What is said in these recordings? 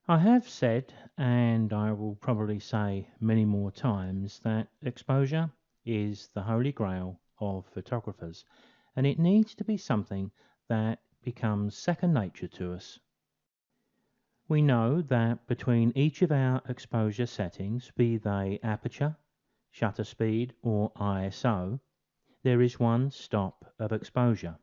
I have said, and I will probably say many more times, that exposure is the holy grail of photographers, and it needs to be something that becomes second nature to us. We know that between each of our exposure settings, be they aperture, shutter speed, or ISO, there is one stop of exposure.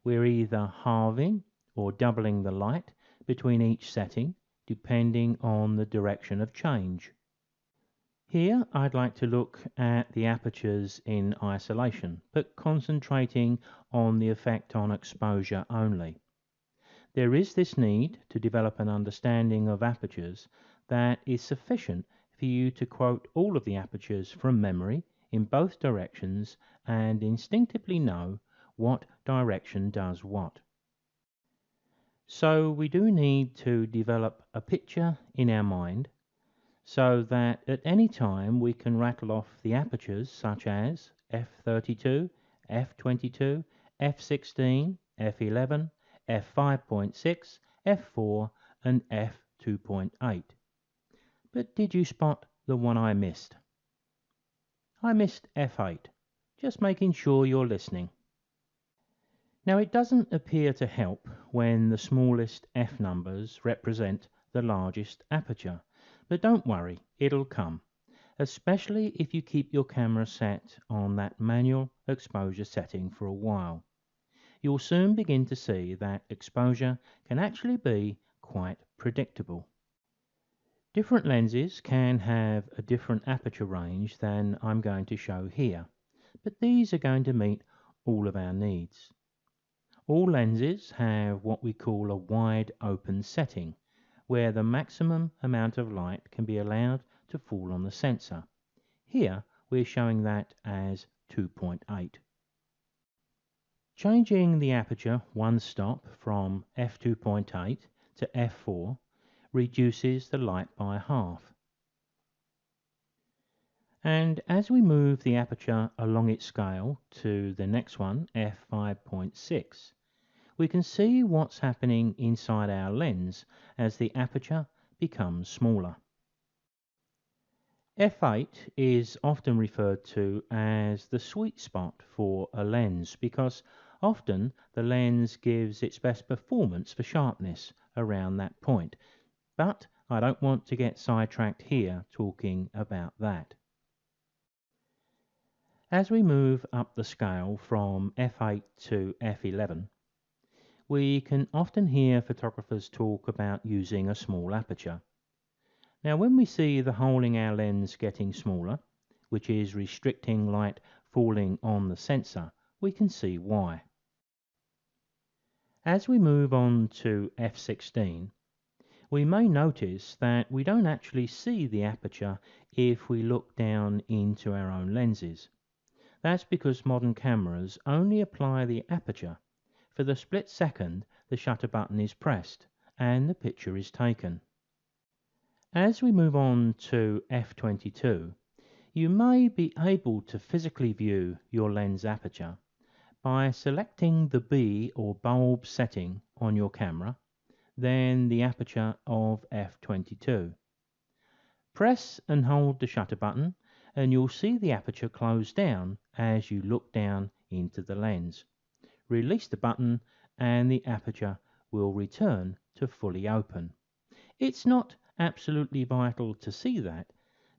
We're either halving or doubling the light between each setting, depending on the direction of change. Here I'd like to look at the apertures in isolation, but concentrating on the effect on exposure only. There is this need to develop an understanding of apertures that is sufficient for you to quote all of the apertures from memory in both directions and instinctively know what direction does what. So we do need to develop a picture in our mind so that at any time we can rattle off the apertures such as f32, f22, f16, f11, f5.6, f4 and f2.8. But did you spot the one I missed? I missed f8, just making sure you're listening. Now it doesn't appear to help when the smallest f numbers represent the largest aperture, but don't worry, it'll come, especially if you keep your camera set on that manual exposure setting for a while. You'll soon begin to see that exposure can actually be quite predictable. Different lenses can have a different aperture range than I'm going to show here, but these are going to meet all of our needs. All lenses have what we call a wide open setting, where the maximum amount of light can be allowed to fall on the sensor. Here we're showing that as 2.8. Changing the aperture one stop from f2.8 to f4 reduces the light by half. And as we move the aperture along its scale to the next one, f5.6, we can see what's happening inside our lens as the aperture becomes smaller. f8 is often referred to as the sweet spot for a lens because often the lens gives its best performance for sharpness around that point, but I don't want to get sidetracked here talking about that. As we move up the scale from f8 to f11, we can often hear photographers talk about using a small aperture. Now when we see the hole in our lens getting smaller, which is restricting light falling on the sensor, we can see why. As we move on to f16, we may notice that we don't actually see the aperture if we look down into our own lenses. That's because modern cameras only apply the aperture for the split second the shutter button is pressed and the picture is taken. As we move on to f22, you may be able to physically view your lens aperture by selecting the B or bulb setting on your camera, then the aperture of f22. Press and hold the shutter button and you'll see the aperture close down as you look down into the lens. Release the button and the aperture will return to fully open. It's not absolutely vital to see that,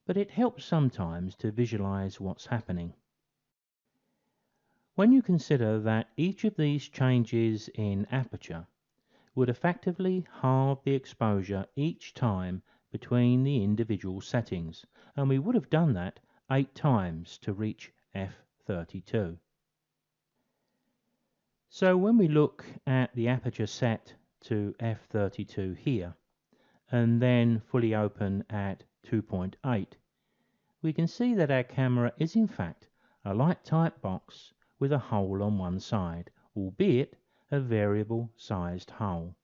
but it helps sometimes to visualize what's happening. When you consider that each of these changes in aperture would effectively halve the exposure each time between the individual settings, and we would have done that 8 times to reach f32. So when we look at the aperture set to f32 here, and then fully open at 2.8, we can see that our camera is in fact a light tight box with a hole on one side, albeit a variable sized hole.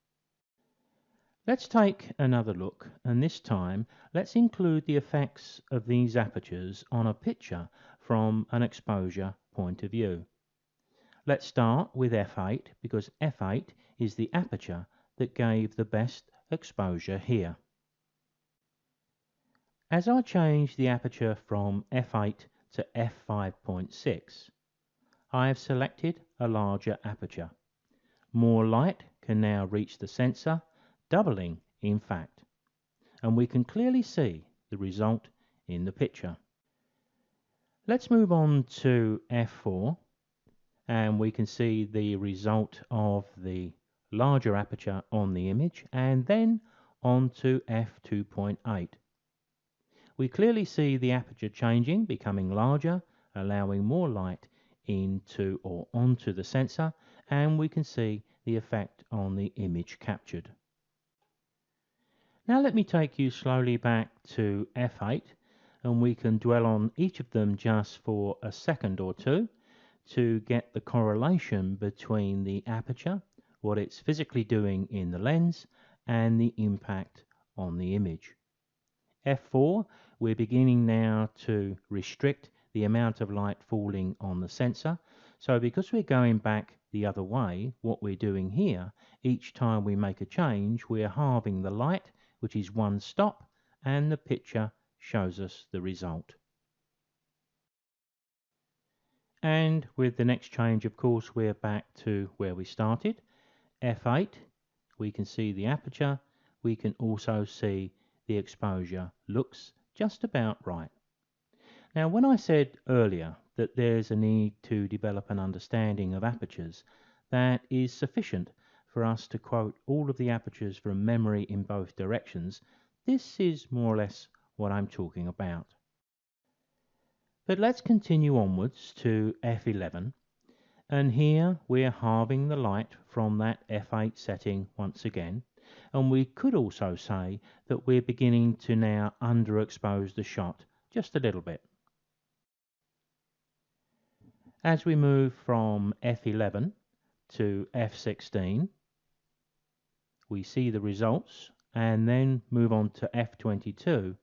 Let's take another look, and this time let's include the effects of these apertures on a picture from an exposure point of view. Let's start with f8 because f8 is the aperture that gave the best exposure here. As I change the aperture from f8 to f5.6, I have selected a larger aperture. More light can now reach the sensor, doubling in fact, and we can clearly see the result in the picture. Let's move on to f4, and we can see the result of the larger aperture on the image, and then on to f2.8. We clearly see the aperture changing, becoming larger, allowing more light into or onto the sensor, and we can see the effect on the image captured. Now let me take you slowly back to f8, and we can dwell on each of them just for a second or two to get the correlation between the aperture, what it's physically doing in the lens, and the impact on the image. f4, we're beginning now to restrict the amount of light falling on the sensor. So because we're going back the other way, what we're doing here, each time we make a change, we're halving the light, which is one stop, and the picture shows us the result. And with the next change, of course, we're back to where we started. f8, we can see the aperture, we can also see the exposure looks just about right. Now, when I said earlier that there's a need to develop an understanding of apertures that is sufficient for us to quote all of the apertures from memory in both directions, this is more or less what I'm talking about. But let's continue onwards to f11, and here we're halving the light from that f8 setting once again, and we could also say that we're beginning to now underexpose the shot just a little bit. As we move from f11 to f16, we see the results, and then move on to f22.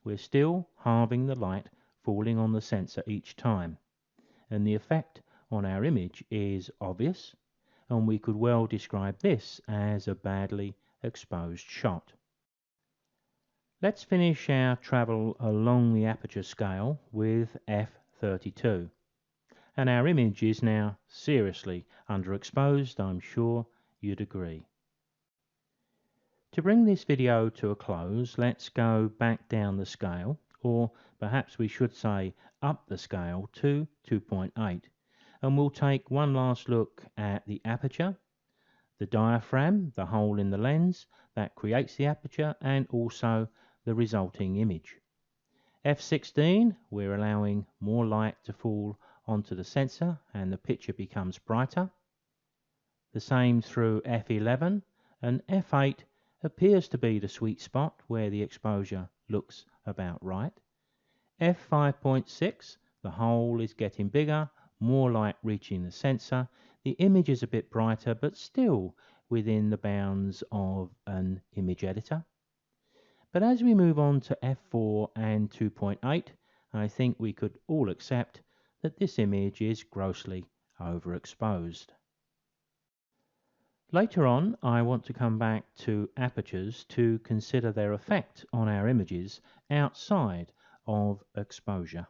We're still halving the light falling on the sensor each time, and the effect on our image is obvious, and we could well describe this as a badly exposed shot. Let's finish our travel along the aperture scale with f32, and our image is now seriously underexposed. I'm sure you'd agree. To bring this video to a close, let's go back down the scale, or perhaps we should say up the scale to 2.8, and we'll take one last look at the aperture, the diaphragm, the hole in the lens that creates the aperture, and also the resulting image. f16, we're allowing more light to fall onto the sensor and the picture becomes brighter. The same through f11, and f8 appears to be the sweet spot where the exposure looks about right. f5.6, the hole is getting bigger, more light reaching the sensor, the image is a bit brighter but still within the bounds of an image editor. But as we move on to f4 and 2.8, I think we could all accept that this image is grossly overexposed. Later on, I want to come back to apertures to consider their effect on our images outside of exposure.